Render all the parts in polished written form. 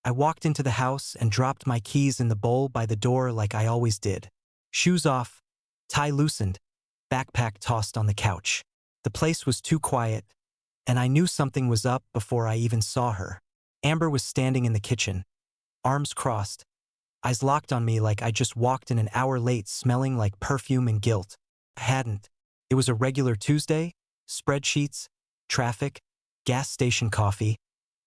I walked into the house and dropped my keys in the bowl by the door like I always did. Shoes off, tie loosened, backpack tossed on the couch. The place was too quiet, and I knew something was up before I even saw her. Amber was standing in the kitchen, arms crossed, eyes locked on me like I just walked in an hour late smelling like perfume and guilt. I hadn't. It was a regular Tuesday, spreadsheets, traffic, gas station coffee,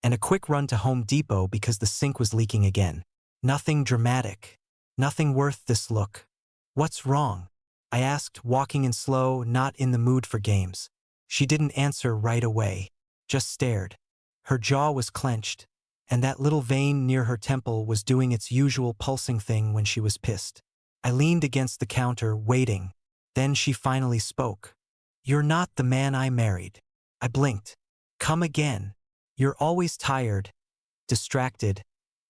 and a quick run to Home Depot because the sink was leaking again. Nothing dramatic. Nothing worth this look. "What's wrong?" I asked, walking in slow, not in the mood for games. She didn't answer right away, just stared. Her jaw was clenched, and that little vein near her temple was doing its usual pulsing thing when she was pissed. I leaned against the counter, waiting. Then she finally spoke. "You're not the man I married." I blinked. "Come again. You're always tired, distracted,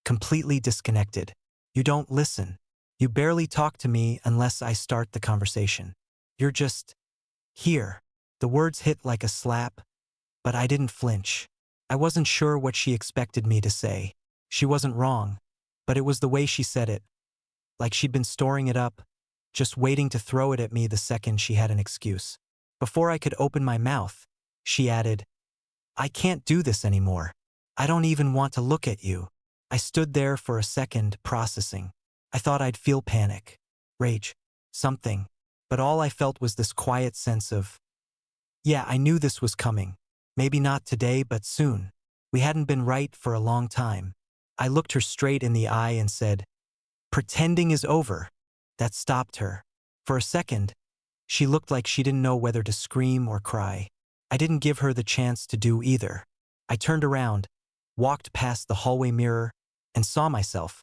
completely disconnected. You don't listen. You barely talk to me unless I start the conversation. You're just here." The words hit like a slap, but I didn't flinch. I wasn't sure what she expected me to say. She wasn't wrong, but it was the way she said it, like she'd been storing it up, just waiting to throw it at me the second she had an excuse. Before I could open my mouth, she added, "I can't do this anymore. I don't even want to look at you." I stood there for a second, processing. I thought I'd feel panic, rage, something, but all I felt was this quiet sense of, yeah, I knew this was coming. Maybe not today, but soon. We hadn't been right for a long time. I looked her straight in the eye and said, "Pretending is over." That stopped her. For a second, she looked like she didn't know whether to scream or cry. I didn't give her the chance to do either. I turned around, walked past the hallway mirror, and saw myself.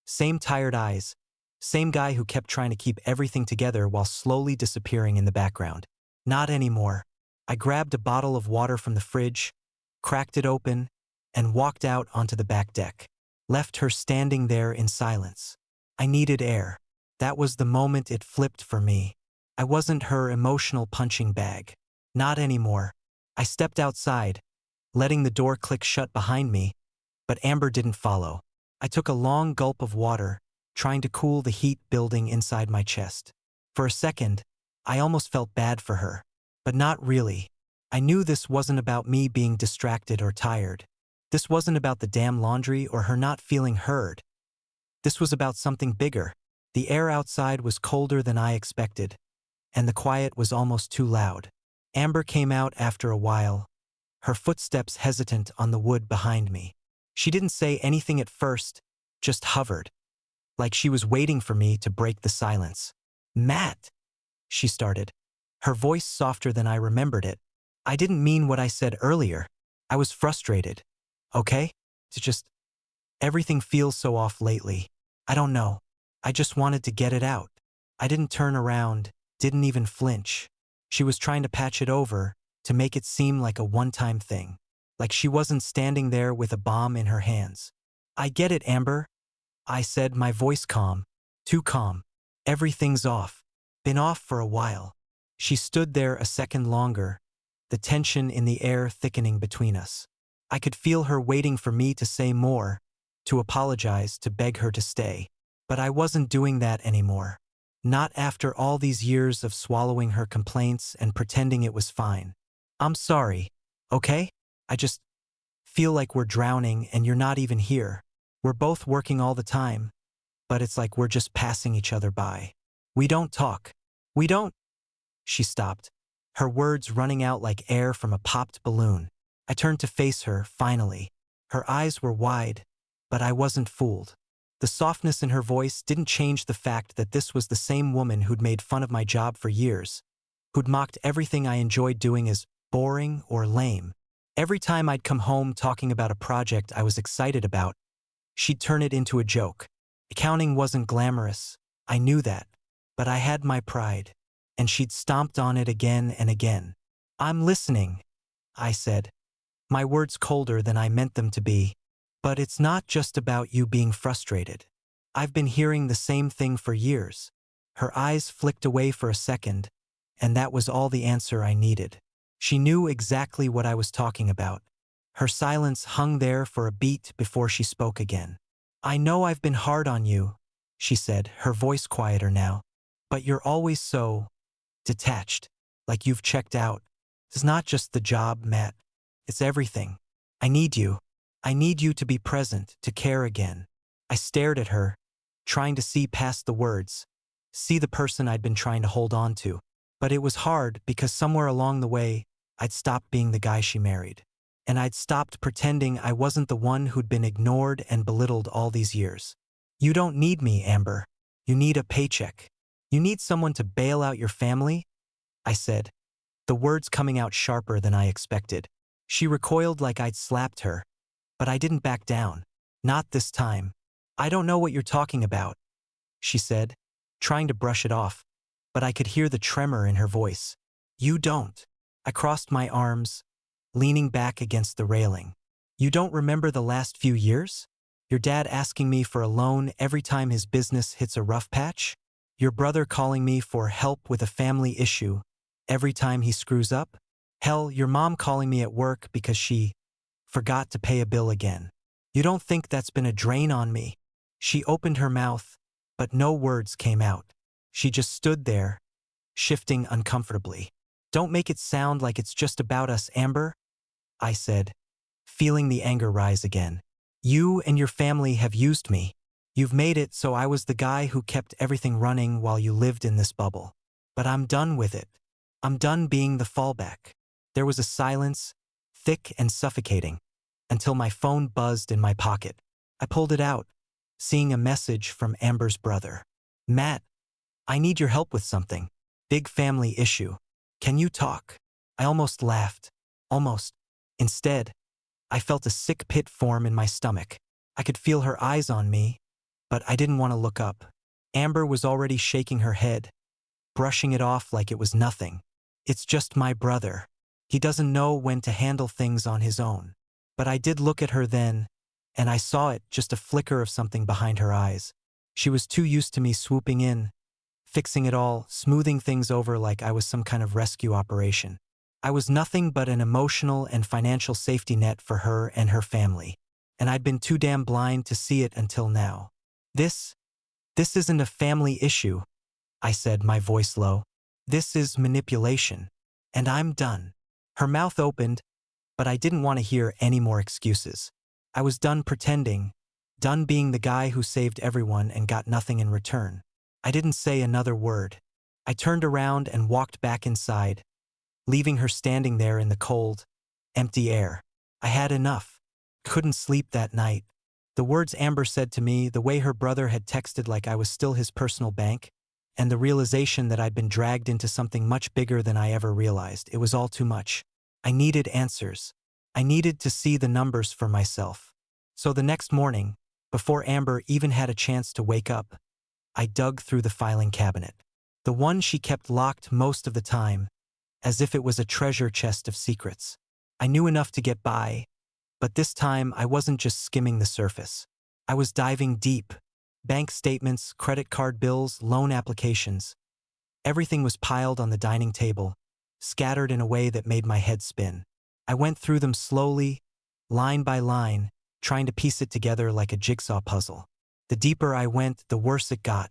Same tired eyes, same guy who kept trying to keep everything together while slowly disappearing in the background. Not anymore. I grabbed a bottle of water from the fridge, cracked it open, and walked out onto the back deck. Left her standing there in silence. I needed air. That was the moment it flipped for me. I wasn't her emotional punching bag. Not anymore. I stepped outside, letting the door click shut behind me, but Amber didn't follow. I took a long gulp of water, trying to cool the heat building inside my chest. For a second, I almost felt bad for her. But not really. I knew this wasn't about me being distracted or tired. This wasn't about the damn laundry or her not feeling heard. This was about something bigger. The air outside was colder than I expected, and the quiet was almost too loud. Amber came out after a while, her footsteps hesitant on the wood behind me. She didn't say anything at first, just hovered, like she was waiting for me to break the silence. "Matt," she started, her voice softer than I remembered it. "I didn't mean what I said earlier. I was frustrated. Okay? It's just, everything feels so off lately. I don't know. I just wanted to get it out." I didn't turn around, didn't even flinch. She was trying to patch it over, to make it seem like a one-time thing. Like she wasn't standing there with a bomb in her hands. "I get it, Amber," I said, my voice calm. Too calm. "Everything's off. Been off for a while." She stood there a second longer, the tension in the air thickening between us. I could feel her waiting for me to say more, to apologize, to beg her to stay. But I wasn't doing that anymore. Not after all these years of swallowing her complaints and pretending it was fine. "I'm sorry, okay? I just feel like we're drowning and you're not even here. We're both working all the time, but it's like we're just passing each other by. We don't talk. We don't—" She stopped, her words running out like air from a popped balloon. I turned to face her, finally. Her eyes were wide, but I wasn't fooled. The softness in her voice didn't change the fact that this was the same woman who'd made fun of my job for years, who'd mocked everything I enjoyed doing as boring or lame. Every time I'd come home talking about a project I was excited about, she'd turn it into a joke. Accounting wasn't glamorous, I knew that, but I had my pride, and she'd stomped on it again and again. "I'm listening," I said, my words colder than I meant them to be. "But it's not just about you being frustrated. I've been hearing the same thing for years." Her eyes flicked away for a second, and that was all the answer I needed. She knew exactly what I was talking about. Her silence hung there for a beat before she spoke again. I know I've been hard on you, she said, her voice quieter now. But you're always so detached, like you've checked out. It's not just the job, Matt. It's everything. I need you. I need you to be present, to care again. I stared at her, trying to see past the words, see the person I'd been trying to hold on to. But it was hard because somewhere along the way, I'd stopped being the guy she married. And I'd stopped pretending I wasn't the one who'd been ignored and belittled all these years. You don't need me, Amber. You need a paycheck. You need someone to bail out your family? I said, the words coming out sharper than I expected. She recoiled like I'd slapped her, but I didn't back down. Not this time. I don't know what you're talking about, she said, trying to brush it off, but I could hear the tremor in her voice. You don't. I crossed my arms, leaning back against the railing. You don't remember the last few years? Your dad asking me for a loan every time his business hits a rough patch? Your brother calling me for help with a family issue every time he screws up? Hell, your mom calling me at work because she forgot to pay a bill again. You don't think that's been a drain on me? She opened her mouth, but no words came out. She just stood there, shifting uncomfortably. Don't make it sound like it's just about us, Amber, I said, feeling the anger rise again. You and your family have used me. You've made it so I was the guy who kept everything running while you lived in this bubble. But I'm done with it. I'm done being the fallback. There was a silence, thick and suffocating, until my phone buzzed in my pocket. I pulled it out, seeing a message from Amber's brother. Matt, I need your help with something. Big family issue. Can you talk? I almost laughed. Almost. Instead, I felt a sick pit form in my stomach. I could feel her eyes on me, but I didn't want to look up. Amber was already shaking her head, brushing it off like it was nothing. It's just my brother. He doesn't know when to handle things on his own. But I did look at her then, and I saw it, just a flicker of something behind her eyes. She was too used to me swooping in, fixing it all, smoothing things over like I was some kind of rescue operation. I was nothing but an emotional and financial safety net for her and her family, and I'd been too damn blind to see it until now. This isn't a family issue, I said, my voice low. This is manipulation, and I'm done. Her mouth opened, but I didn't want to hear any more excuses. I was done pretending, done being the guy who saved everyone and got nothing in return. I didn't say another word. I turned around and walked back inside, leaving her standing there in the cold, empty air. I had enough. Couldn't sleep that night. The words Amber said to me, the way her brother had texted like I was still his personal bank, and the realization that I'd been dragged into something much bigger than I ever realized, it was all too much. I needed answers. I needed to see the numbers for myself. So the next morning, before Amber even had a chance to wake up, I dug through the filing cabinet. The one she kept locked most of the time, as if it was a treasure chest of secrets. I knew enough to get by, but this time I wasn't just skimming the surface. I was diving deep. Bank statements, credit card bills, loan applications. Everything was piled on the dining table, scattered in a way that made my head spin. I went through them slowly, line by line, trying to piece it together like a jigsaw puzzle. The deeper I went, the worse it got.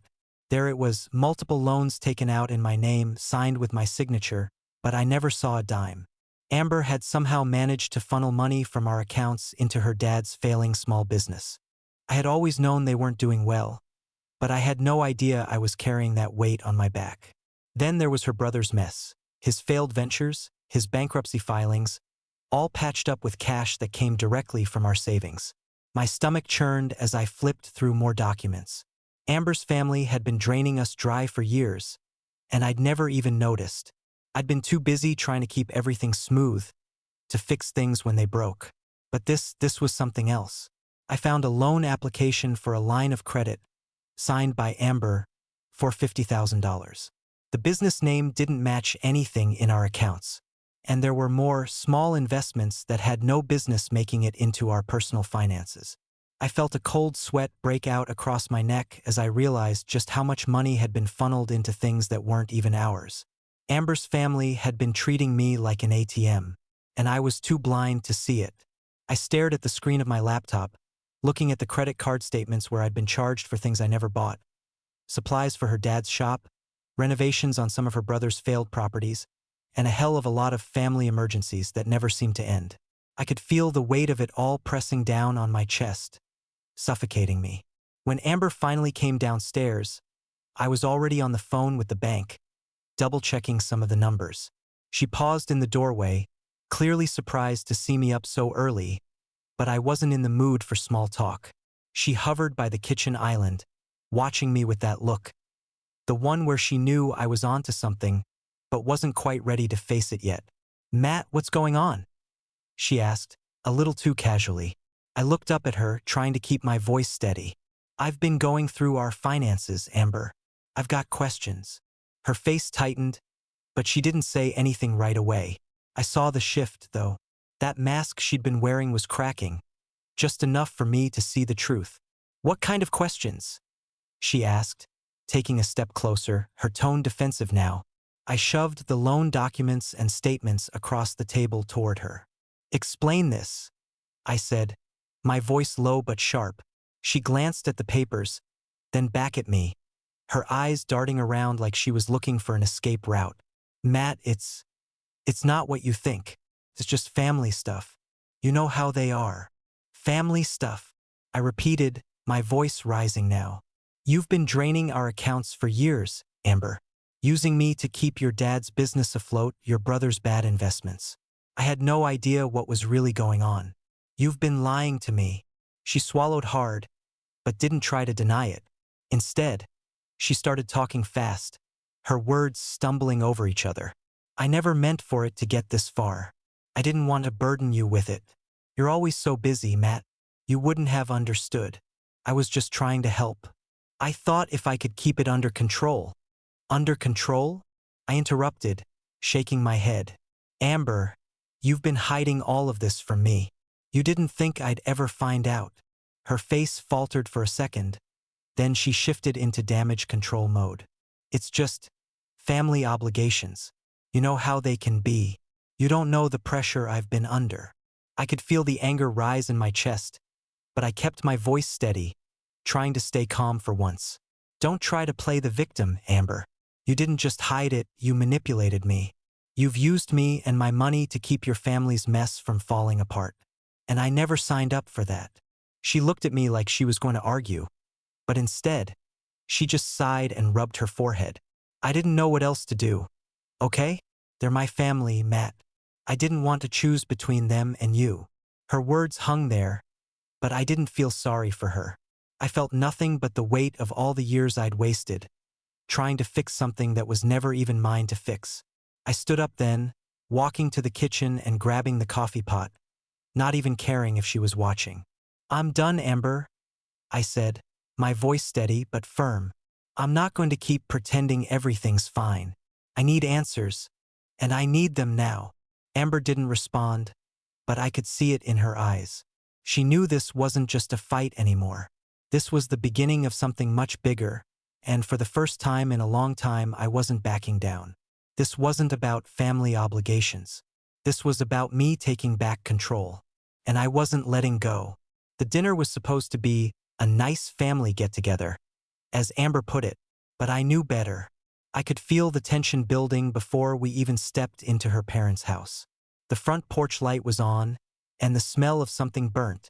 There it was, multiple loans taken out in my name, signed with my signature, but I never saw a dime. Amber had somehow managed to funnel money from our accounts into her dad's failing small business. I had always known they weren't doing well, but I had no idea I was carrying that weight on my back. Then there was her brother's mess, his failed ventures, his bankruptcy filings, all patched up with cash that came directly from our savings. My stomach churned as I flipped through more documents. Amber's family had been draining us dry for years, and I'd never even noticed. I'd been too busy trying to keep everything smooth, to fix things when they broke. But this was something else. I found a loan application for a line of credit, signed by Amber, for $50,000. The business name didn't match anything in our accounts, and there were more small investments that had no business making it into our personal finances. I felt a cold sweat break out across my neck as I realized just how much money had been funneled into things that weren't even ours. Amber's family had been treating me like an ATM, and I was too blind to see it. I stared at the screen of my laptop, looking at the credit card statements where I'd been charged for things I never bought. Supplies for her dad's shop, renovations on some of her brother's failed properties, and a hell of a lot of family emergencies that never seemed to end. I could feel the weight of it all pressing down on my chest, suffocating me. When Amber finally came downstairs, I was already on the phone with the bank, double-checking some of the numbers. She paused in the doorway, clearly surprised to see me up so early, but I wasn't in the mood for small talk. She hovered by the kitchen island, watching me with that look. The one where she knew I was onto something, but wasn't quite ready to face it yet. "Matt, what's going on?" she asked, a little too casually. I looked up at her, trying to keep my voice steady. "I've been going through our finances, Amber. I've got questions." Her face tightened, but she didn't say anything right away. I saw the shift, though. That mask she'd been wearing was cracking, just enough for me to see the truth. "What kind of questions?" she asked, taking a step closer, her tone defensive now. I shoved the loan documents and statements across the table toward her. "Explain this," I said, my voice low but sharp. She glanced at the papers, then back at me, her eyes darting around like she was looking for an escape route. "Matt, it's not what you think. It's just family stuff. You know how they are." "Family stuff," I repeated, my voice rising now. "You've been draining our accounts for years, Amber. Using me to keep your dad's business afloat, your brother's bad investments. I had no idea what was really going on. You've been lying to me." She swallowed hard, but didn't try to deny it. Instead, she started talking fast, her words stumbling over each other. "I never meant for it to get this far. I didn't want to burden you with it. You're always so busy, Matt. You wouldn't have understood. I was just trying to help. I thought if I could keep it under control." "Under control?" I interrupted, shaking my head. "Amber, you've been hiding all of this from me. You didn't think I'd ever find out." Her face faltered for a second, then she shifted into damage control mode. "It's just family obligations. You know how they can be. You don't know the pressure I've been under." I could feel the anger rise in my chest, but I kept my voice steady, trying to stay calm for once. "Don't try to play the victim, Amber. You didn't just hide it, you manipulated me. You've used me and my money to keep your family's mess from falling apart. And I never signed up for that." She looked at me like she was going to argue, but instead, she just sighed and rubbed her forehead. I didn't know what else to do. "Okay? They're my family, Matt. I didn't want to choose between them and you." Her words hung there, but I didn't feel sorry for her. I felt nothing but the weight of all the years I'd wasted, trying to fix something that was never even mine to fix. I stood up then, walking to the kitchen and grabbing the coffee pot, not even caring if she was watching. "I'm done, Amber," I said, my voice steady but firm. "I'm not going to keep pretending everything's fine. I need answers, and I need them now." Amber didn't respond, but I could see it in her eyes. She knew this wasn't just a fight anymore. This was the beginning of something much bigger, and for the first time in a long time I wasn't backing down. This wasn't about family obligations. This was about me taking back control. And I wasn't letting go. The dinner was supposed to be a nice family get-together, as Amber put it, but I knew better. I could feel the tension building before we even stepped into her parents' house. The front porch light was on, and the smell of something burnt,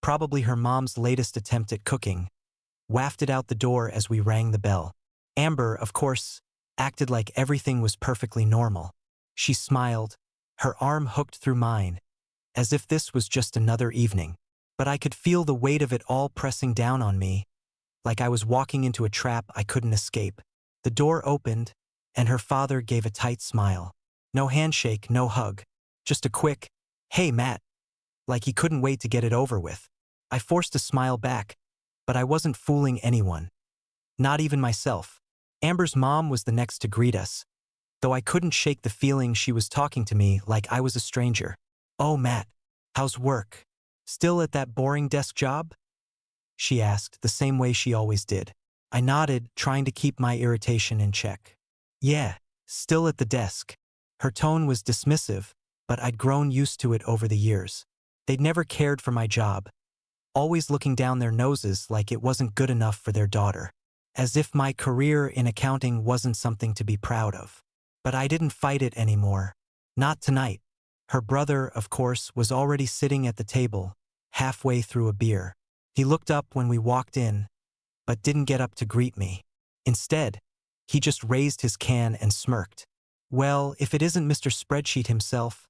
probably her mom's latest attempt at cooking, wafted out the door as we rang the bell. Amber, of course, acted like everything was perfectly normal. She smiled, her arm hooked through mine, as if this was just another evening. But I could feel the weight of it all pressing down on me, like I was walking into a trap I couldn't escape. The door opened, and her father gave a tight smile. No handshake, no hug. Just a quick, "Hey, Matt," like he couldn't wait to get it over with. I forced a smile back, but I wasn't fooling anyone. Not even myself. Amber's mom was the next to greet us, though I couldn't shake the feeling she was talking to me like I was a stranger. "Oh, Matt, how's work? Still at that boring desk job?" she asked, the same way she always did. I nodded, trying to keep my irritation in check. "Yeah, still at the desk." Her tone was dismissive, but I'd grown used to it over the years. They'd never cared for my job, always looking down their noses like it wasn't good enough for their daughter. As if my career in accounting wasn't something to be proud of. But I didn't fight it anymore. Not tonight. Her brother, of course, was already sitting at the table, halfway through a beer. He looked up when we walked in, but didn't get up to greet me. Instead, he just raised his can and smirked. "Well, if it isn't Mr. Spreadsheet himself,"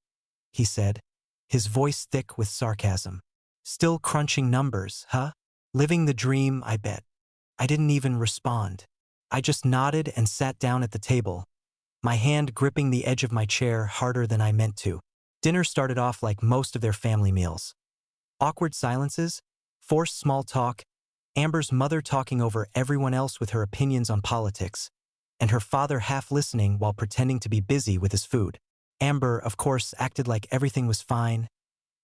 he said, his voice thick with sarcasm. "Still crunching numbers, huh? Living the dream, I bet." I didn't even respond. I just nodded and sat down at the table, my hand gripping the edge of my chair harder than I meant to. Dinner started off like most of their family meals. Awkward silences, forced small talk, Amber's mother talking over everyone else with her opinions on politics, and her father half listening while pretending to be busy with his food. Amber, of course, acted like everything was fine,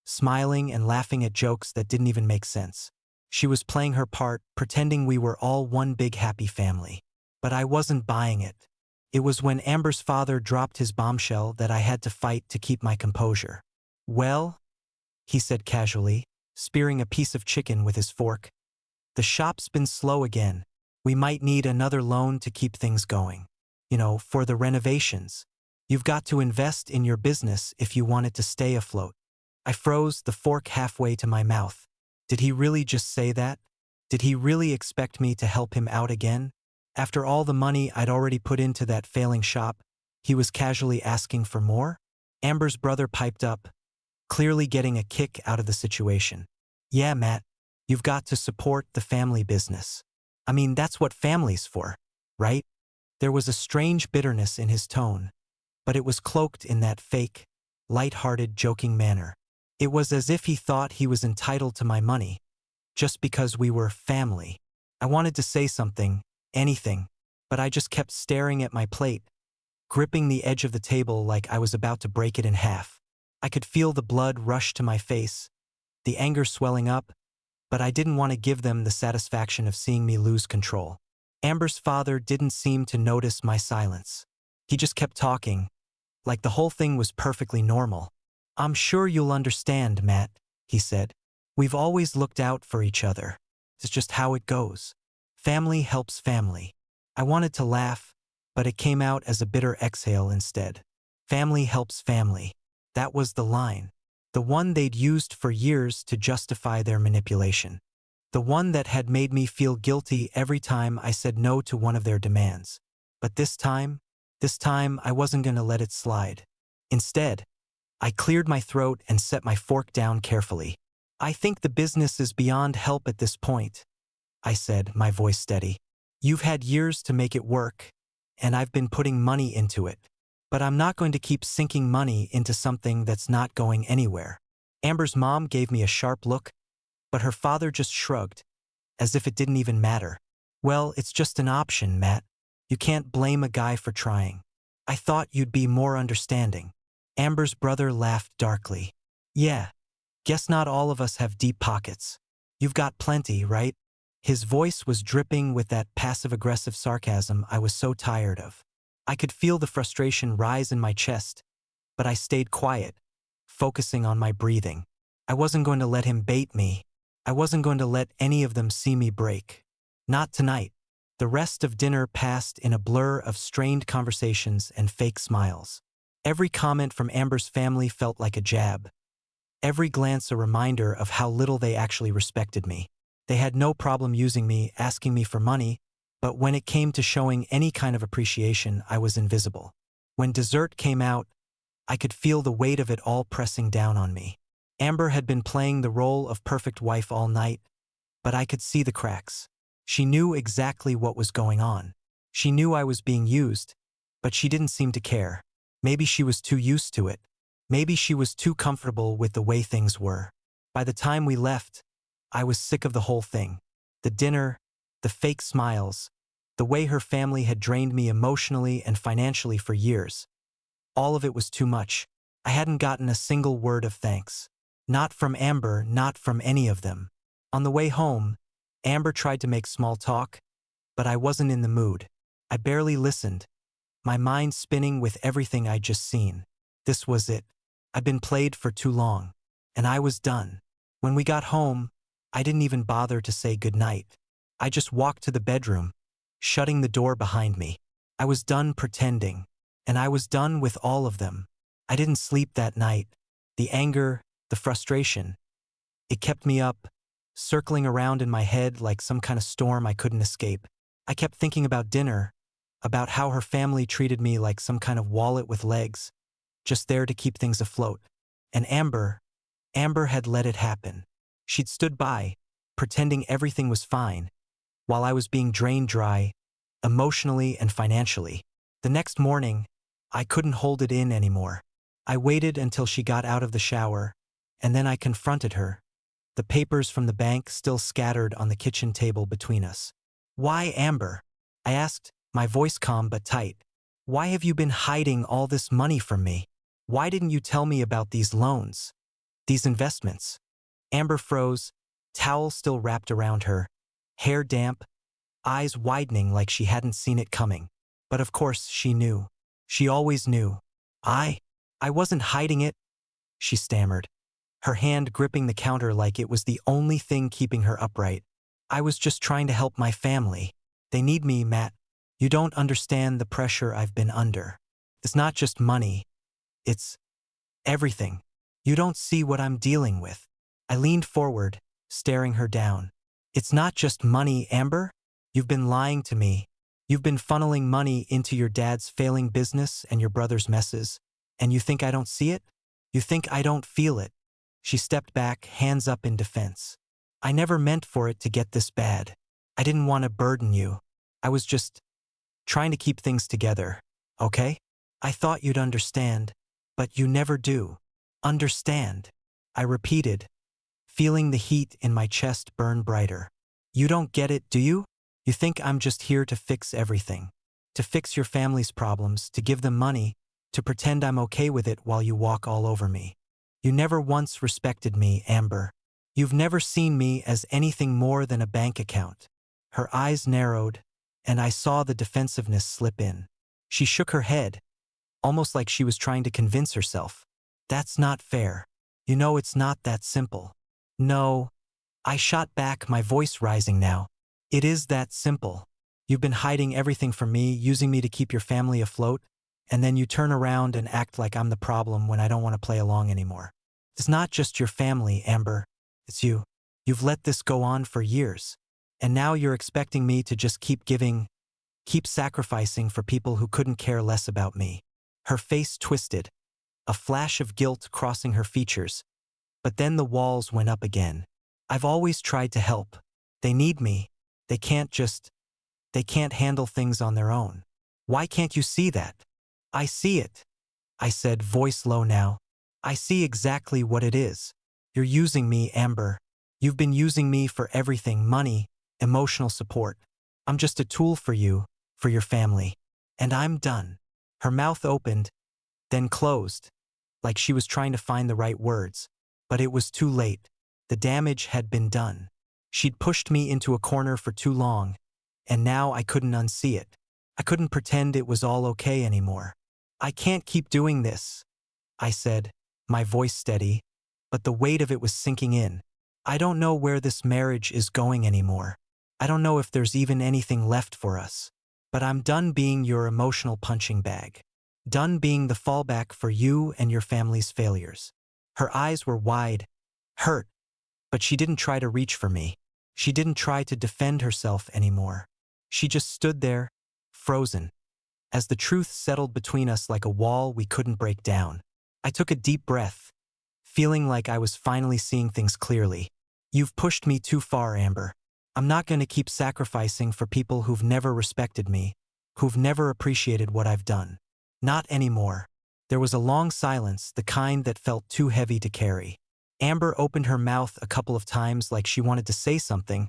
smiling and laughing at jokes that didn't even make sense. She was playing her part, pretending we were all one big happy family. But I wasn't buying it. It was when Amber's father dropped his bombshell that I had to fight to keep my composure. "Well," he said casually, spearing a piece of chicken with his fork, "the shop's been slow again. We might need another loan to keep things going. You know, for the renovations. You've got to invest in your business if you want it to stay afloat." I froze, the fork halfway to my mouth. Did he really just say that? Did he really expect me to help him out again? After all the money I'd already put into that failing shop, he was casually asking for more? Amber's brother piped up, clearly getting a kick out of the situation. "Yeah, Matt, you've got to support the family business. I mean, that's what family's for, right?" There was a strange bitterness in his tone, but it was cloaked in that fake, light-hearted, joking manner. It was as if he thought he was entitled to my money, just because we were family. I wanted to say something, anything, but I just kept staring at my plate, gripping the edge of the table like I was about to break it in half. I could feel the blood rush to my face, the anger swelling up, but I didn't want to give them the satisfaction of seeing me lose control. Amber's father didn't seem to notice my silence. He just kept talking, like the whole thing was perfectly normal. "I'm sure you'll understand, Matt," he said. "We've always looked out for each other. It's just how it goes. Family helps family." I wanted to laugh, but it came out as a bitter exhale instead. Family helps family. That was the line. The one they'd used for years to justify their manipulation. The one that had made me feel guilty every time I said no to one of their demands. But this time I wasn't going to let it slide. Instead, I cleared my throat and set my fork down carefully. "I think the business is beyond help at this point," I said, my voice steady. "You've had years to make it work, and I've been putting money into it. But I'm not going to keep sinking money into something that's not going anywhere." Amber's mom gave me a sharp look, but her father just shrugged, as if it didn't even matter. "Well, it's just an option, Matt. You can't blame a guy for trying. I thought you'd be more understanding." Amber's brother laughed darkly. "Yeah, guess not all of us have deep pockets. You've got plenty, right?" His voice was dripping with that passive-aggressive sarcasm I was so tired of. I could feel the frustration rise in my chest, but I stayed quiet, focusing on my breathing. I wasn't going to let him bait me. I wasn't going to let any of them see me break. Not tonight. The rest of dinner passed in a blur of strained conversations and fake smiles. Every comment from Amber's family felt like a jab. Every glance a reminder of how little they actually respected me. They had no problem using me, asking me for money, but when it came to showing any kind of appreciation, I was invisible. When dessert came out, I could feel the weight of it all pressing down on me. Amber had been playing the role of perfect wife all night, but I could see the cracks. She knew exactly what was going on. She knew I was being used, but she didn't seem to care. Maybe she was too used to it. Maybe she was too comfortable with the way things were. By the time we left, I was sick of the whole thing. The dinner, the fake smiles, the way her family had drained me emotionally and financially for years. All of it was too much. I hadn't gotten a single word of thanks. Not from Amber, not from any of them. On the way home, Amber tried to make small talk, but I wasn't in the mood. I barely listened, my mind spinning with everything I'd just seen. This was it. I'd been played for too long. and I was done. When we got home, I didn't even bother to say goodnight. I just walked to the bedroom, shutting the door behind me. I was done pretending, and I was done with all of them. I didn't sleep that night. The anger, the frustration, it kept me up, circling around in my head like some kind of storm I couldn't escape. I kept thinking about dinner, about how her family treated me like some kind of wallet with legs, just there to keep things afloat. And Amber had let it happen. She'd stood by, pretending everything was fine, while I was being drained dry, emotionally and financially. The next morning, I couldn't hold it in anymore. I waited until she got out of the shower, and then I confronted her, the papers from the bank still scattered on the kitchen table between us. "Why, Amber?" I asked, my voice calm but tight. "Why have you been hiding all this money from me? Why didn't you tell me about these loans, these investments?" Amber froze, towel still wrapped around her, hair damp, eyes widening like she hadn't seen it coming. But of course she knew. She always knew. I wasn't hiding it," she stammered, her hand gripping the counter like it was the only thing keeping her upright. "I was just trying to help my family. They need me, Matt. You don't understand the pressure I've been under. It's not just money. It's everything. You don't see what I'm dealing with." I leaned forward, staring her down. "It's not just money, Amber. You've been lying to me. You've been funneling money into your dad's failing business and your brother's messes. And you think I don't see it? You think I don't feel it?" She stepped back, hands up in defense. "I never meant for it to get this bad. I didn't want to burden you. I was just trying to keep things together, okay? I thought you'd understand, but you never do. Understand," I repeated, feeling the heat in my chest burn brighter. "You don't get it, do you? You think I'm just here to fix everything, to fix your family's problems, to give them money, to pretend I'm okay with it while you walk all over me. You never once respected me, Amber. You've never seen me as anything more than a bank account." Her eyes narrowed, and I saw the defensiveness slip in. She shook her head, almost like she was trying to convince herself. "That's not fair. You know it's not that simple." "No," I shot back, my voice rising now. "It is that simple. You've been hiding everything from me, using me to keep your family afloat, and then you turn around and act like I'm the problem when I don't want to play along anymore. It's not just your family, Amber. It's you. You've let this go on for years. And now you're expecting me to just keep giving, keep sacrificing for people who couldn't care less about me." Her face twisted, a flash of guilt crossing her features. But then the walls went up again. "I've always tried to help. They need me. They can't handle things on their own. Why can't you see that?" "I see it," I said, voice low now. "I see exactly what it is. You're using me, Amber. You've been using me for everything, money, emotional support. I'm just a tool for you, for your family. And I'm done." Her mouth opened, then closed, like she was trying to find the right words. But it was too late. The damage had been done. She'd pushed me into a corner for too long, and now I couldn't unsee it. I couldn't pretend it was all okay anymore. "I can't keep doing this," I said, my voice steady, but the weight of it was sinking in. "I don't know where this marriage is going anymore. I don't know if there's even anything left for us. But I'm done being your emotional punching bag. Done being the fallback for you and your family's failures." Her eyes were wide, hurt, but she didn't try to reach for me. She didn't try to defend herself anymore. She just stood there, frozen, as the truth settled between us like a wall we couldn't break down. I took a deep breath, feeling like I was finally seeing things clearly. "You've pushed me too far, Amber. I'm not going to keep sacrificing for people who've never respected me, who've never appreciated what I've done. Not anymore." There was a long silence, the kind that felt too heavy to carry. Amber opened her mouth a couple of times like she wanted to say something,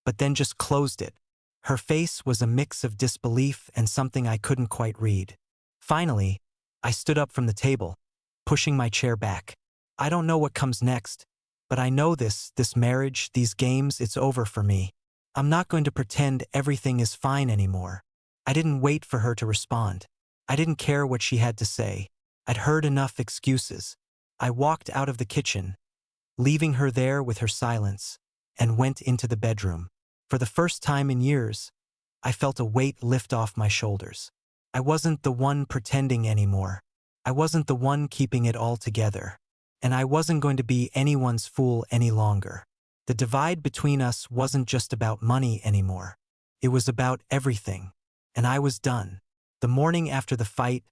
but then just closed it. Her face was a mix of disbelief and something I couldn't quite read. Finally, I stood up from the table, pushing my chair back. "I don't know what comes next, but I know this marriage, these games, it's over for me. I'm not going to pretend everything is fine anymore." I didn't wait for her to respond. I didn't care what she had to say. I'd heard enough excuses. I walked out of the kitchen, leaving her there with her silence, and went into the bedroom. For the first time in years, I felt a weight lift off my shoulders. I wasn't the one pretending anymore. I wasn't the one keeping it all together. And I wasn't going to be anyone's fool any longer. The divide between us wasn't just about money anymore. It was about everything. And I was done. The morning after the fight,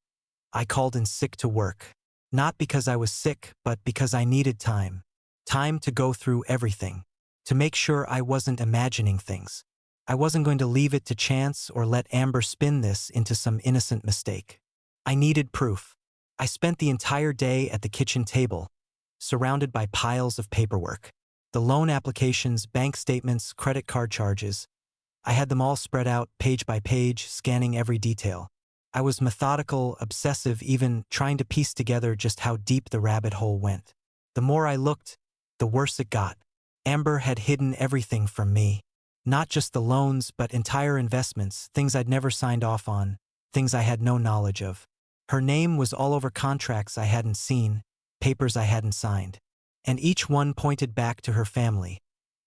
I called in sick to work. Not because I was sick, but because I needed time. Time to go through everything. To make sure I wasn't imagining things. I wasn't going to leave it to chance or let Amber spin this into some innocent mistake. I needed proof. I spent the entire day at the kitchen table, surrounded by piles of paperwork. The loan applications, bank statements, credit card charges. I had them all spread out, page by page, scanning every detail. I was methodical, obsessive, even trying to piece together just how deep the rabbit hole went. The more I looked, the worse it got. Amber had hidden everything from me. Not just the loans, but entire investments, things I'd never signed off on, things I had no knowledge of. Her name was all over contracts I hadn't seen, papers I hadn't signed. And each one pointed back to her family.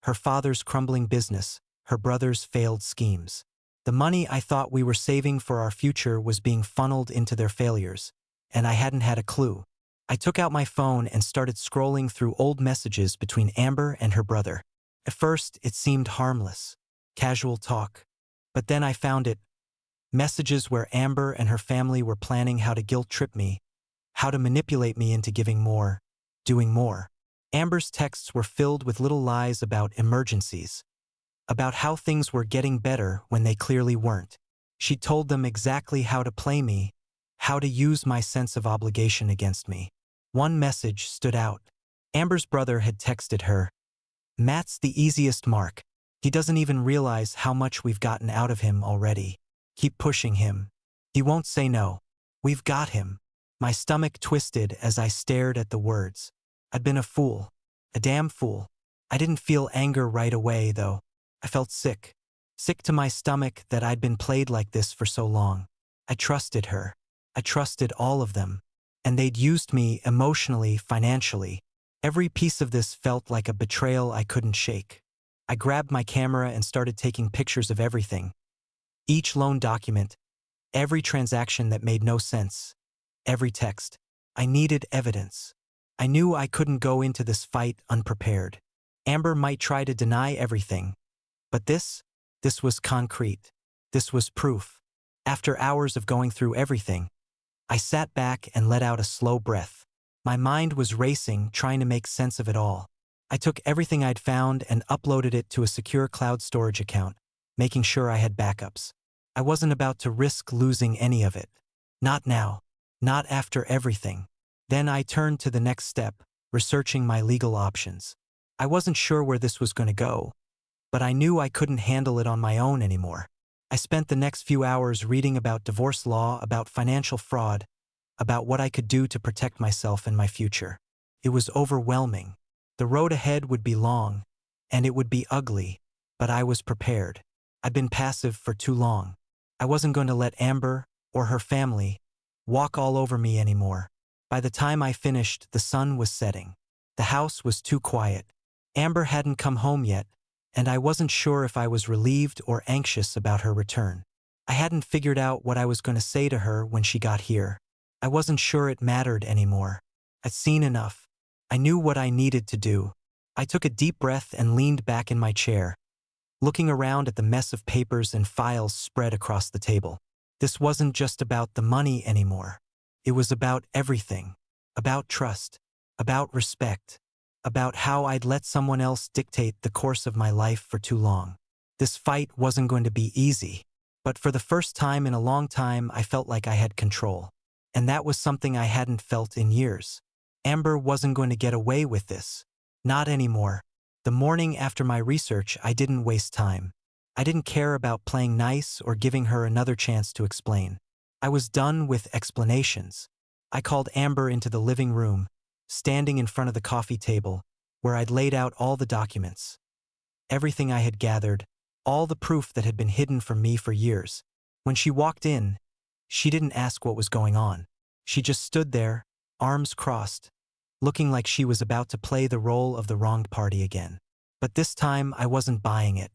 Her father's crumbling business, her brother's failed schemes. The money I thought we were saving for our future was being funneled into their failures, and I hadn't had a clue. I took out my phone and started scrolling through old messages between Amber and her brother. At first, it seemed harmless, casual talk. But then I found it. Messages where Amber and her family were planning how to guilt-trip me, how to manipulate me into giving more, doing more. Amber's texts were filled with little lies about emergencies, about how things were getting better when they clearly weren't. She told them exactly how to play me, how to use my sense of obligation against me. One message stood out. Amber's brother had texted her, "Matt's the easiest mark. He doesn't even realize how much we've gotten out of him already. Keep pushing him. He won't say no. We've got him." My stomach twisted as I stared at the words. I'd been a fool. A damn fool. I didn't feel anger right away, though. I felt sick. Sick to my stomach that I'd been played like this for so long. I trusted her. I trusted all of them. And they'd used me emotionally, financially. Every piece of this felt like a betrayal I couldn't shake. I grabbed my camera and started taking pictures of everything. Each loan document, every transaction that made no sense, every text. I needed evidence. I knew I couldn't go into this fight unprepared. Amber might try to deny everything, but this was concrete. This was proof. After hours of going through everything, I sat back and let out a slow breath. My mind was racing, trying to make sense of it all. I took everything I'd found and uploaded it to a secure cloud storage account, making sure I had backups. I wasn't about to risk losing any of it. Not now. Not after everything. Then I turned to the next step, researching my legal options. I wasn't sure where this was going to go, but I knew I couldn't handle it on my own anymore. I spent the next few hours reading about divorce law, about financial fraud, about what I could do to protect myself and my future. It was overwhelming. The road ahead would be long, and it would be ugly, but I was prepared. I'd been passive for too long. I wasn't going to let Amber, or her family, walk all over me anymore. By the time I finished, the sun was setting. The house was too quiet. Amber hadn't come home yet, and I wasn't sure if I was relieved or anxious about her return. I hadn't figured out what I was going to say to her when she got here. I wasn't sure it mattered anymore. I'd seen enough. I knew what I needed to do. I took a deep breath and leaned back in my chair, looking around at the mess of papers and files spread across the table. This wasn't just about the money anymore. It was about everything. About trust. About respect. About how I'd let someone else dictate the course of my life for too long. This fight wasn't going to be easy, but for the first time in a long time I felt like I had control. And that was something I hadn't felt in years. Amber wasn't going to get away with this. Not anymore. The morning after my research, I didn't waste time. I didn't care about playing nice or giving her another chance to explain. I was done with explanations. I called Amber into the living room, standing in front of the coffee table, where I'd laid out all the documents. Everything I had gathered, all the proof that had been hidden from me for years. When she walked in, she didn't ask what was going on. She just stood there, arms crossed, looking like she was about to play the role of the wronged party again. But this time I wasn't buying it.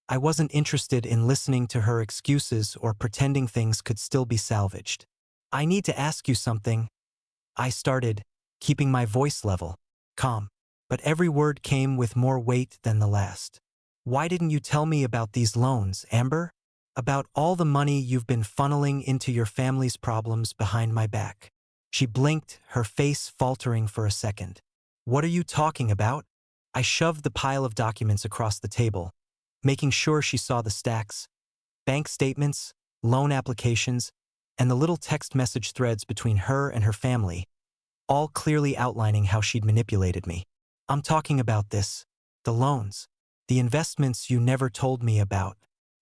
I wasn't interested in listening to her excuses or pretending things could still be salvaged. "I need to ask you something," I started, keeping my voice level, calm. But every word came with more weight than the last. "Why didn't you tell me about these loans, Amber? About all the money you've been funneling into your family's problems behind my back?" She blinked, her face faltering for a second. "What are you talking about?" I shoved the pile of documents across the table, making sure she saw the stacks: bank statements, loan applications, and the little text message threads between her and her family, all clearly outlining how she'd manipulated me. "I'm talking about this. The loans. The investments you never told me about.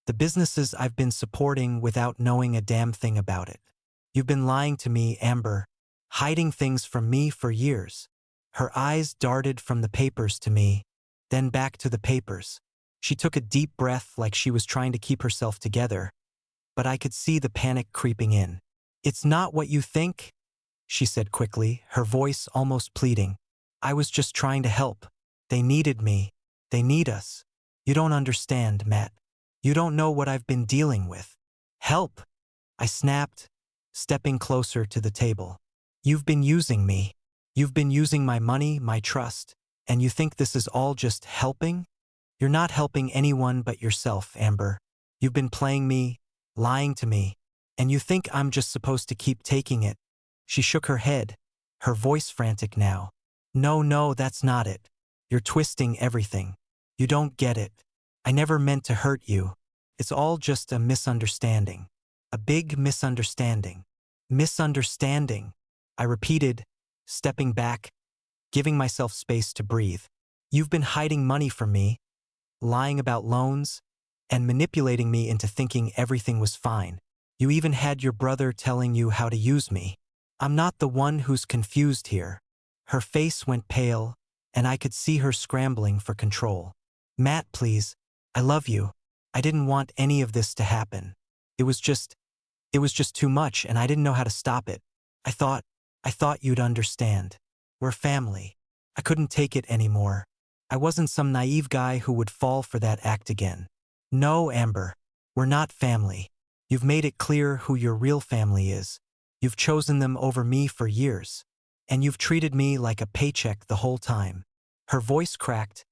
The businesses I've been supporting without knowing a damn thing about it. You've been lying to me, Amber, hiding things from me for years." Her eyes darted from the papers to me, then back to the papers. She took a deep breath like she was trying to keep herself together, but I could see the panic creeping in. "It's not what you think," she said quickly, her voice almost pleading. "I was just trying to help. They needed me. They need us. You don't understand, Matt. You don't know what I've been dealing with." "Help!" I snapped, stepping closer to the table. "You've been using me. You've been using my money, my trust, and you think this is all just helping? You're not helping anyone but yourself, Amber. You've been playing me, lying to me, and you think I'm just supposed to keep taking it." She shook her head, her voice frantic now. No, that's not it. You're twisting everything. You don't get it. I never meant to hurt you. It's all just a misunderstanding. A big misunderstanding." "Misunderstanding," I repeated, stepping back, giving myself space to breathe. "You've been hiding money from me, lying about loans, and manipulating me into thinking everything was fine. You even had your brother telling you how to use me. I'm not the one who's confused here." Her face went pale, and I could see her scrambling for control. "Matt, please. I love you. I didn't want any of this to happen. It was just too much, and I didn't know how to stop it. I thought you'd understand. We're family." I couldn't take it anymore. I wasn't some naive guy who would fall for that act again. "No, Amber. We're not family. You've made it clear who your real family is. You've chosen them over me for years. And you've treated me like a paycheck the whole time." Her voice cracked,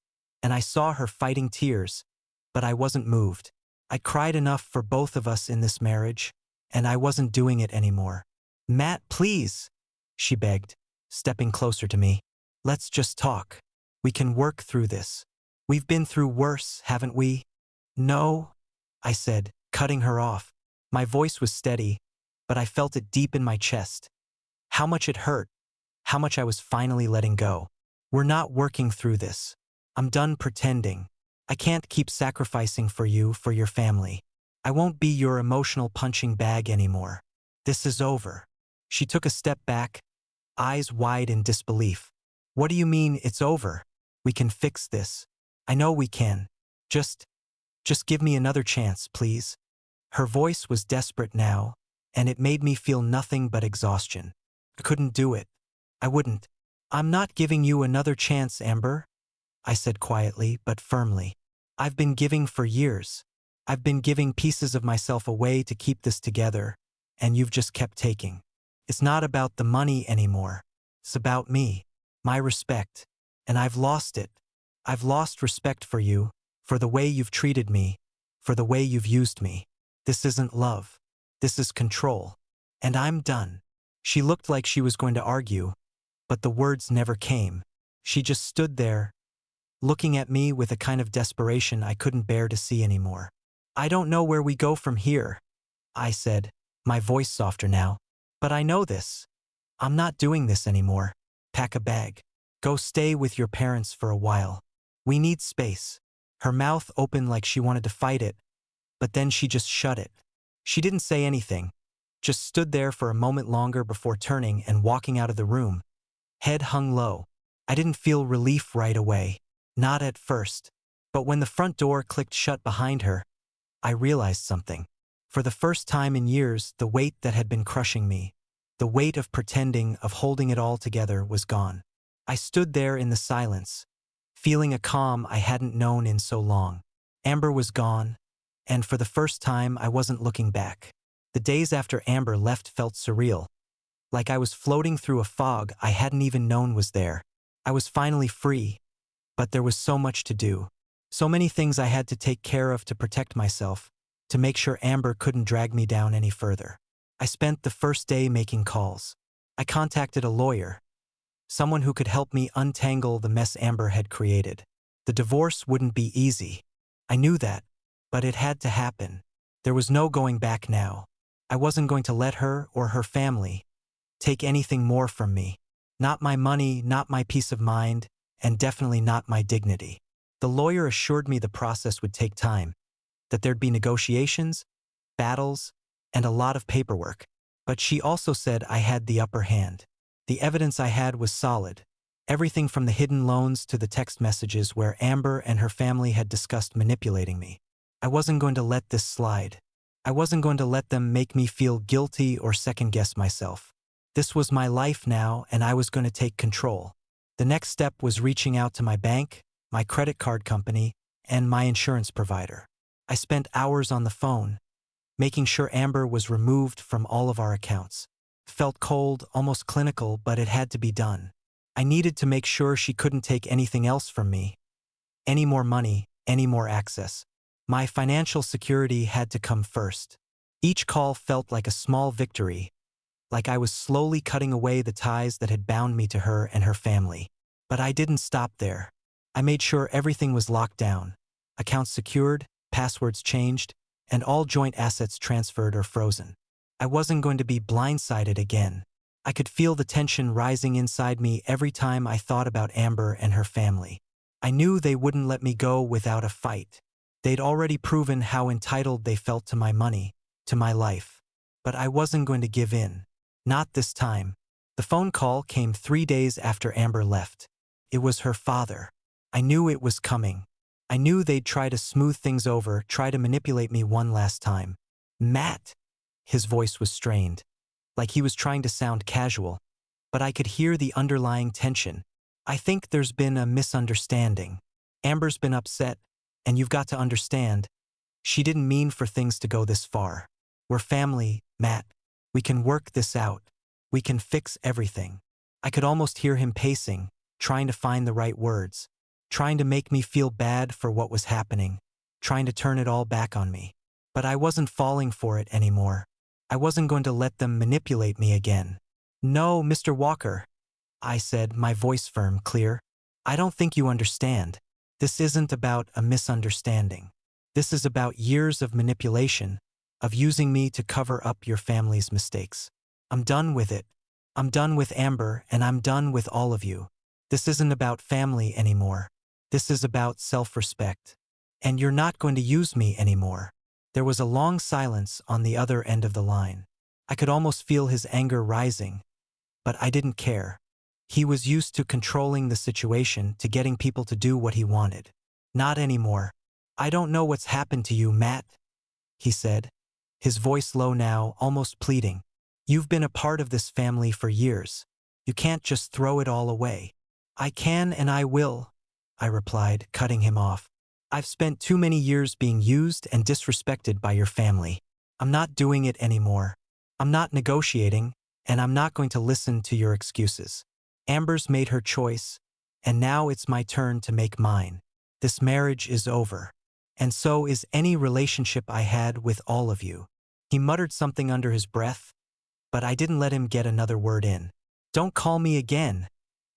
and I saw her fighting tears, but I wasn't moved. I cried enough for both of us in this marriage, and I wasn't doing it anymore. "Matt, please," she begged, stepping closer to me. "Let's just talk. We can work through this. We've been through worse, haven't we?" "No," I said, cutting her off. My voice was steady, but I felt it deep in my chest. How much it hurt, how much I was finally letting go. "We're not working through this. I'm done pretending. I can't keep sacrificing for you, for your family. I won't be your emotional punching bag anymore. This is over." She took a step back, eyes wide in disbelief. "What do you mean it's over? We can fix this. I know we can. Just give me another chance, please." Her voice was desperate now, and it made me feel nothing but exhaustion. I couldn't do it. I wouldn't. "I'm not giving you another chance, Amber," I said quietly but firmly. "I've been giving for years. I've been giving pieces of myself away to keep this together, and you've just kept taking. It's not about the money anymore. It's about me, my respect, and I've lost it. I've lost respect for you, for the way you've treated me, for the way you've used me. This isn't love. This is control. And I'm done." She looked like she was going to argue, but the words never came. She just stood there, looking at me with a kind of desperation I couldn't bear to see anymore. "I don't know where we go from here," I said, my voice softer now. "But I know this. I'm not doing this anymore. Pack a bag. Go stay with your parents for a while. We need space." Her mouth opened like she wanted to fight it, but then she just shut it. She didn't say anything, just stood there for a moment longer before turning and walking out of the room, head hung low. I didn't feel relief right away, not at first, but when the front door clicked shut behind her, I realized something. For the first time in years, the weight that had been crushing me, the weight of pretending, of holding it all together, was gone. I stood there in the silence, feeling a calm I hadn't known in so long. Amber was gone, and for the first time I wasn't looking back. The days after Amber left felt surreal, like I was floating through a fog I hadn't even known was there. I was finally free, but there was so much to do. So many things I had to take care of to protect myself, to make sure Amber couldn't drag me down any further. I spent the first day making calls. I contacted a lawyer, someone who could help me untangle the mess Amber had created. The divorce wouldn't be easy. I knew that, but it had to happen. There was no going back now. I wasn't going to let her or her family take anything more from me. Not my money, not my peace of mind, and definitely not my dignity. The lawyer assured me the process would take time, that there'd be negotiations, battles, and a lot of paperwork. But she also said I had the upper hand. The evidence I had was solid. Everything from the hidden loans to the text messages where Amber and her family had discussed manipulating me. I wasn't going to let this slide. I wasn't going to let them make me feel guilty or second-guess myself. This was my life now, and I was going to take control. The next step was reaching out to my bank, my credit card company, and my insurance provider. I spent hours on the phone, making sure Amber was removed from all of our accounts. Felt cold, almost clinical, but it had to be done. I needed to make sure she couldn't take anything else from me. Any more money, any more access. My financial security had to come first. Each call felt like a small victory, like I was slowly cutting away the ties that had bound me to her and her family. But I didn't stop there. I made sure everything was locked down, accounts secured, passwords changed, and all joint assets transferred or frozen. I wasn't going to be blindsided again. I could feel the tension rising inside me every time I thought about Amber and her family. I knew they wouldn't let me go without a fight. They'd already proven how entitled they felt to my money, to my life. But I wasn't going to give in. Not this time. The phone call came 3 days after Amber left. It was her father. I knew it was coming. I knew they'd try to smooth things over, try to manipulate me one last time. Matt. His voice was strained, like he was trying to sound casual, but I could hear the underlying tension. I think there's been a misunderstanding. Amber's been upset, and you've got to understand, she didn't mean for things to go this far. We're family, Matt. We can work this out. We can fix everything. I could almost hear him pacing, trying to find the right words, trying to make me feel bad for what was happening, trying to turn it all back on me. But I wasn't falling for it anymore. I wasn't going to let them manipulate me again. No, Mr. Walker, I said, my voice firm, clear. I don't think you understand. This isn't about a misunderstanding. This is about years of manipulation, of using me to cover up your family's mistakes. I'm done with it. I'm done with Amber, and I'm done with all of you. This isn't about family anymore. This is about self-respect. And you're not going to use me anymore. There was a long silence on the other end of the line. I could almost feel his anger rising, but I didn't care. He was used to controlling the situation, to getting people to do what he wanted. Not anymore. I don't know what's happened to you, Matt, he said, his voice low now, almost pleading. You've been a part of this family for years. You can't just throw it all away. I can and I will, I replied, cutting him off. I've spent too many years being used and disrespected by your family. I'm not doing it anymore. I'm not negotiating, and I'm not going to listen to your excuses. Amber's made her choice, and now it's my turn to make mine. This marriage is over. And so is any relationship I had with all of you. He muttered something under his breath, but I didn't let him get another word in. Don't call me again,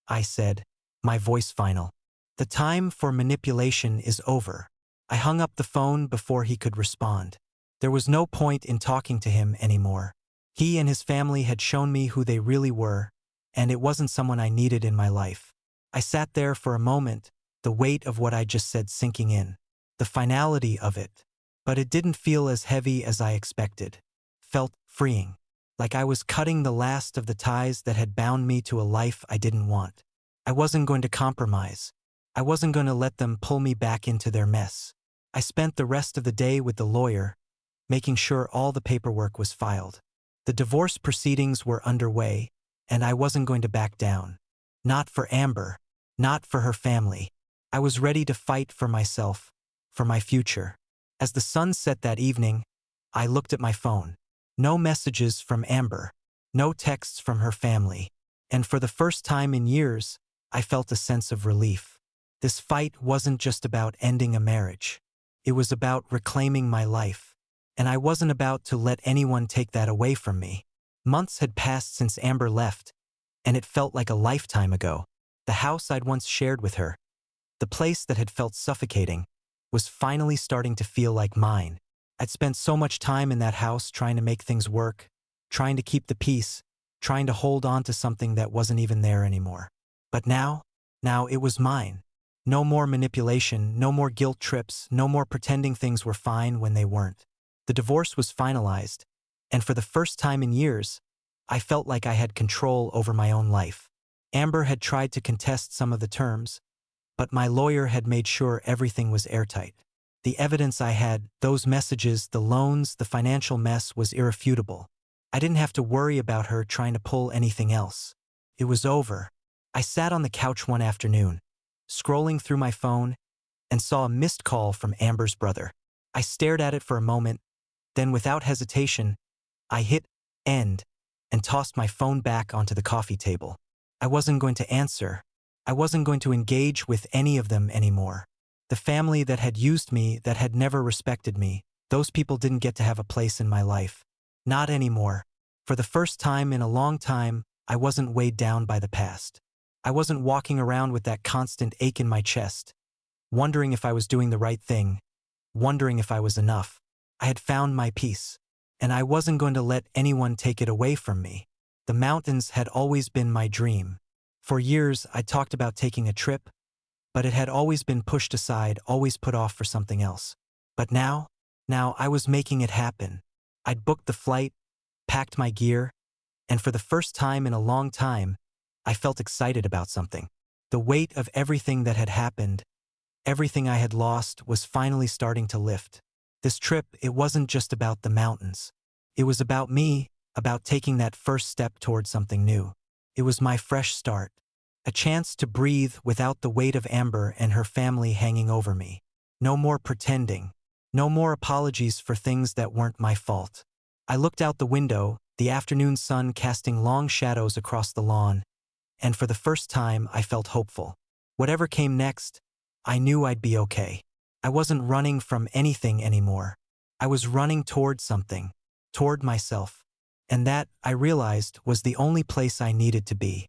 I said, my voice final. The time for manipulation is over. I hung up the phone before he could respond. There was no point in talking to him anymore. He and his family had shown me who they really were, and it wasn't someone I needed in my life. I sat there for a moment, the weight of what I just said sinking in, the finality of it. But it didn't feel as heavy as I expected. Felt freeing, like I was cutting the last of the ties that had bound me to a life I didn't want. I wasn't going to compromise. I wasn't going to let them pull me back into their mess. I spent the rest of the day with the lawyer, making sure all the paperwork was filed. The divorce proceedings were underway, and I wasn't going to back down. Not for Amber. Not for her family. I was ready to fight for myself, for my future. As the sun set that evening, I looked at my phone. No messages from Amber. No texts from her family. And for the first time in years, I felt a sense of relief. This fight wasn't just about ending a marriage. It was about reclaiming my life. And I wasn't about to let anyone take that away from me. Months had passed since Amber left, and it felt like a lifetime ago. The house I'd once shared with her, the place that had felt suffocating, was finally starting to feel like mine. I'd spent so much time in that house trying to make things work, trying to keep the peace, trying to hold on to something that wasn't even there anymore. But now it was mine. No more manipulation, no more guilt trips, no more pretending things were fine when they weren't. The divorce was finalized, and for the first time in years, I felt like I had control over my own life. Amber had tried to contest some of the terms, but my lawyer had made sure everything was airtight. The evidence I had, those messages, the loans, the financial mess, was irrefutable. I didn't have to worry about her trying to pull anything else. It was over. I sat on the couch one afternoon, scrolling through my phone, and saw a missed call from Amber's brother. I stared at it for a moment, then without hesitation, I hit end and tossed my phone back onto the coffee table. I wasn't going to answer. I wasn't going to engage with any of them anymore. The family that had used me, that had never respected me, those people didn't get to have a place in my life. Not anymore. For the first time in a long time, I wasn't weighed down by the past. I wasn't walking around with that constant ache in my chest, wondering if I was doing the right thing, wondering if I was enough. I had found my peace, and I wasn't going to let anyone take it away from me. The mountains had always been my dream. For years, I talked about taking a trip, but it had always been pushed aside, always put off for something else. But now I was making it happen. I'd booked the flight, packed my gear, and for the first time in a long time, I felt excited about something. The weight of everything that had happened, everything I had lost, was finally starting to lift. This trip, it wasn't just about the mountains. It was about me, about taking that first step toward something new. It was my fresh start. A chance to breathe without the weight of Amber and her family hanging over me. No more pretending. No more apologies for things that weren't my fault. I looked out the window, the afternoon sun casting long shadows across the lawn, and for the first time I felt hopeful. Whatever came next, I knew I'd be okay. I wasn't running from anything anymore. I was running toward something, toward myself. And that, I realized, was the only place I needed to be.